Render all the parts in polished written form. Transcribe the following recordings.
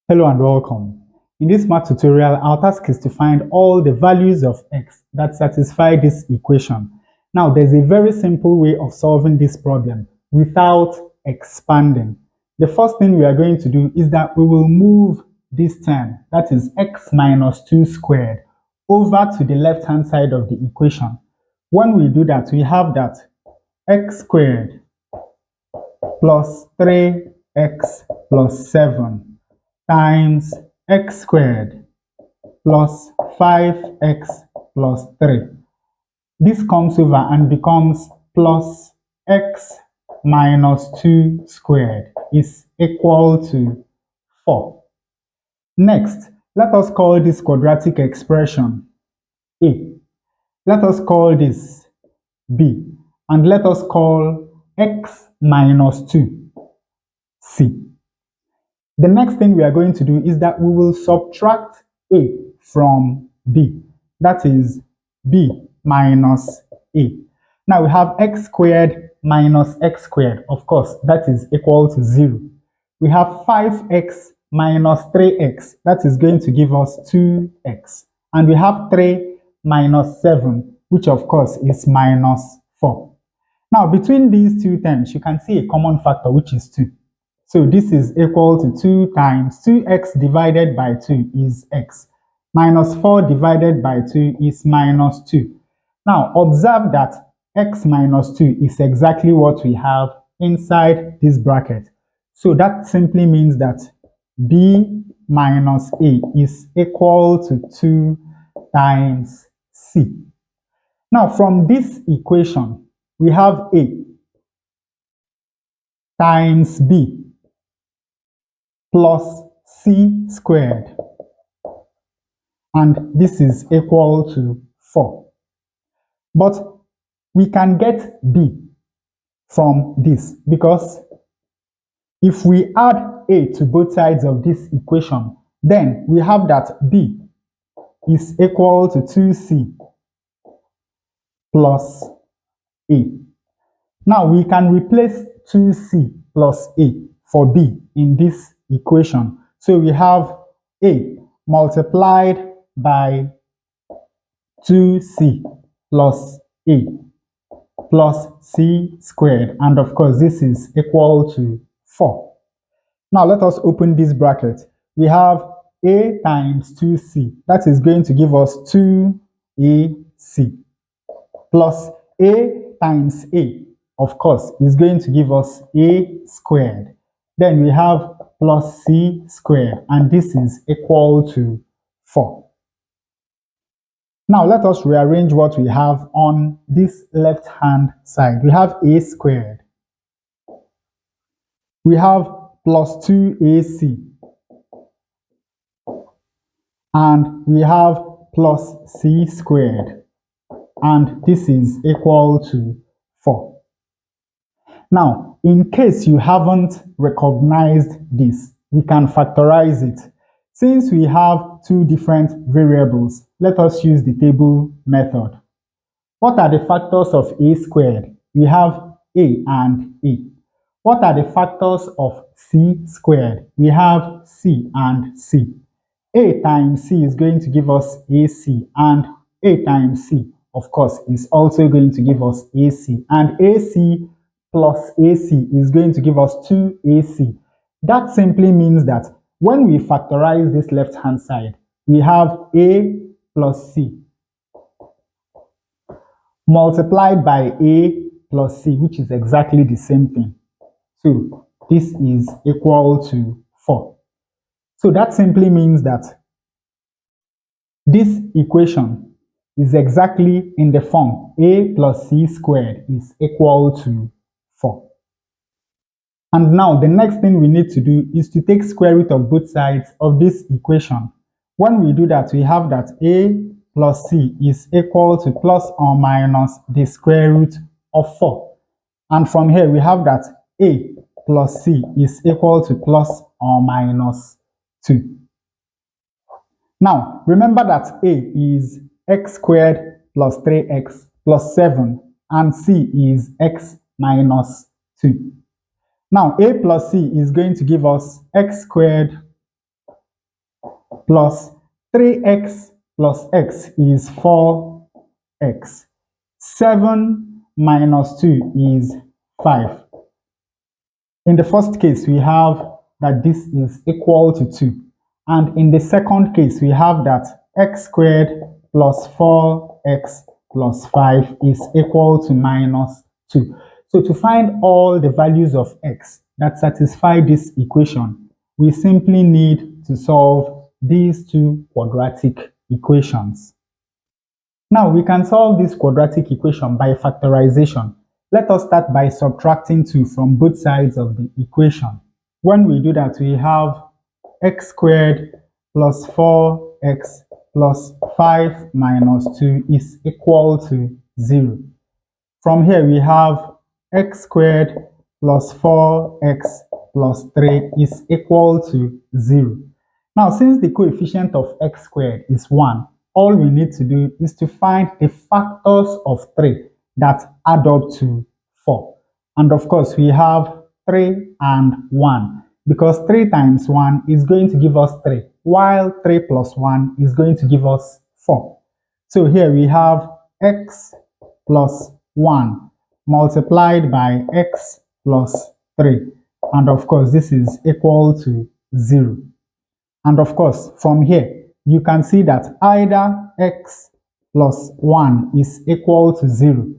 Hello and welcome. In this math tutorial, our task is to find all the values of x that satisfy this equation. Now, there's a very simple way of solving this problem without expanding. The first thing we are going to do is that we will move this term, that is x minus 2 squared, over to the left-hand side of the equation. When we do that, we have that x squared plus 3x plus 7 times x squared plus 5x plus 3. This comes over and becomes plus x minus 2 squared is equal to 4. Next, let us call this quadratic expression A. Let us call this B. And let us call x minus 2 C. The next thing we are going to do is that we will subtract A from B. That is B minus A. Now we have x squared minus x squared. Of course, that is equal to 0. We have 5x minus 3x. That is going to give us 2x. And we have 3 minus 7, which of course is minus 4. Now, between these two terms, you can see a common factor, which is 2. So this is equal to 2 times 2x divided by 2 is x. Minus 4 divided by 2 is minus 2. Now, observe that x minus 2 is exactly what we have inside this bracket. So that simply means that b minus a is equal to 2 times c. Now, from this equation, we have a times b plus c squared, and this is equal to 4. But we can get b from this because if we add a to both sides of this equation, then we have that b is equal to 2c plus a. Now we can replace 2c plus a for b in this equation. So we have a multiplied by 2c plus a plus c squared, and of course this is equal to 4. Now let us open this bracket. We have a times 2c, that is going to give us 2ac, plus a times a, of course, is going to give us a squared. Then we have plus c squared, and this is equal to 4. Now let us rearrange what we have on this left-hand side. We have a squared. We have plus 2ac. And we have plus c squared. And this is equal to 4. Now, in case you haven't recognized this, we can factorize it. Since we have two different variables, let us use the table method. What are the factors of a squared? We have a and a. What are the factors of c squared? We have c and c. A times c is going to give us ac, and a times c, of course, is also going to give us ac, and ac plus ac is going to give us 2ac. That simply means that when we factorize this left-hand side, we have a plus c multiplied by a plus c, which is exactly the same thing. So this is equal to 4. So that simply means that this equation is exactly in the form a plus c squared is equal to 4. And now the next thing we need to do is to take square root of both sides of this equation. When we do that, we have that a plus c is equal to plus or minus the square root of 4. And from here, we have that a plus c is equal to plus or minus 2. Now, remember that a is x squared plus 3x plus 7, and c is x minus 2. Now, a plus c is going to give us x squared plus 3x plus x is 4x. 7 minus 2 is 5. In the first case, we have that this is equal to 2. And in the second case, we have that x squared plus 4x plus 5 is equal to minus 2. So to find all the values of x that satisfy this equation, we simply need to solve these two quadratic equations. Now we can solve this quadratic equation by factorization. Let us start by subtracting 2 from both sides of the equation. When we do that, we have x squared plus 4x plus 5 minus 2 is equal to 0. From here, we have x squared plus 4x plus 3 is equal to 0. Now, since the coefficient of x squared is 1, all we need to do is to find the factors of 3 that add up to 4. And of course, we have 3 and 1, because 3 times 1 is going to give us 3, while 3 plus 1 is going to give us 4. So here we have x plus 1 multiplied by x plus 3. And of course, this is equal to 0. And of course, from here, you can see that either x plus 1 is equal to 0,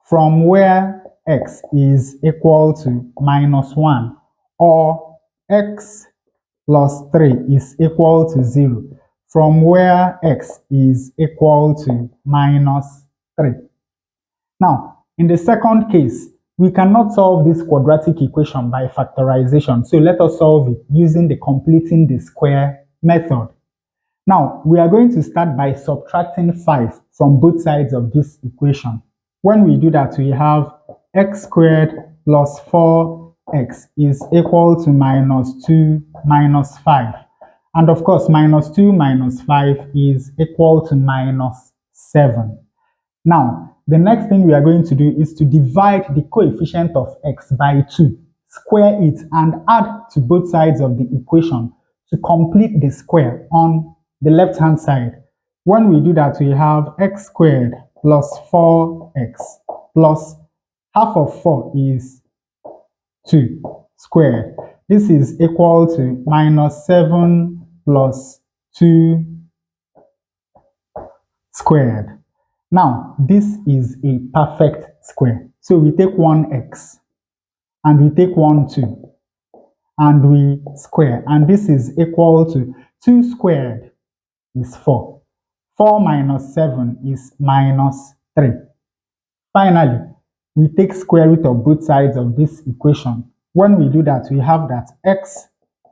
from where x is equal to minus 1, or x plus 3 is equal to 0, from where x is equal to minus 3. Now, in the second case, we cannot solve this quadratic equation by factorization, so let us solve it using the completing the square method. Now, we are going to start by subtracting 5 from both sides of this equation. When we do that, we have x squared plus 4x is equal to minus 2 minus 5. And of course, minus 2 minus 5 is equal to minus 7. Now, the next thing we are going to do is to divide the coefficient of x by 2, square it, and add to both sides of the equation to complete the square on the left-hand side. When we do that, we have x squared plus 4x plus half of 4 is 2 squared. This is equal to minus 7 plus 2 squared. Now, this is a perfect square. So we take one x and we take one 2 and we square. And this is equal to 2 squared is 4. 4 minus 7 is minus 3. Finally, we take square root of both sides of this equation. When we do that, we have that x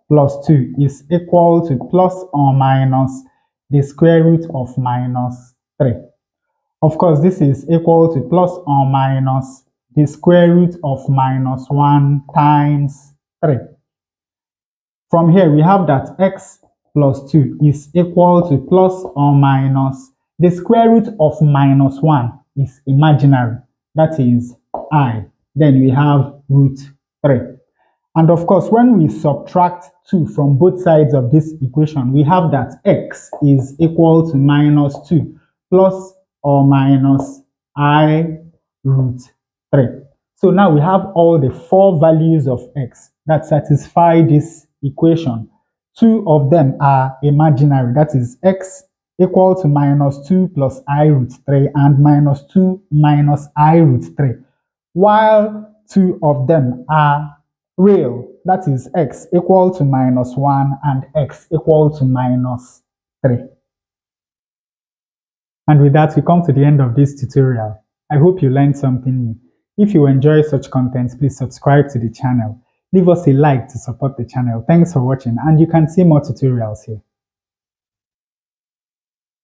plus 2 is equal to plus or minus the square root of minus 3. Of course, this is equal to plus or minus the square root of minus 1 times 3. From here, we have that x plus 2 is equal to plus or minus the square root of minus 1 is imaginary, that is I. Then we have root 3. And of course, when we subtract 2 from both sides of this equation, we have that x is equal to minus 2 plus or minus I root 3. So now we have all the 4 values of x that satisfy this equation. 2 of them are imaginary, that is x equal to minus 2 plus I root 3 and minus 2 minus I root 3, while 2 of them are real, that is x equal to minus 1 and x equal to minus 3. And with that, we come to the end of this tutorial. I hope you learned something new. If you enjoy such content, please subscribe to the channel. Leave us a like to support the channel. Thanks for watching, and you can see more tutorials here.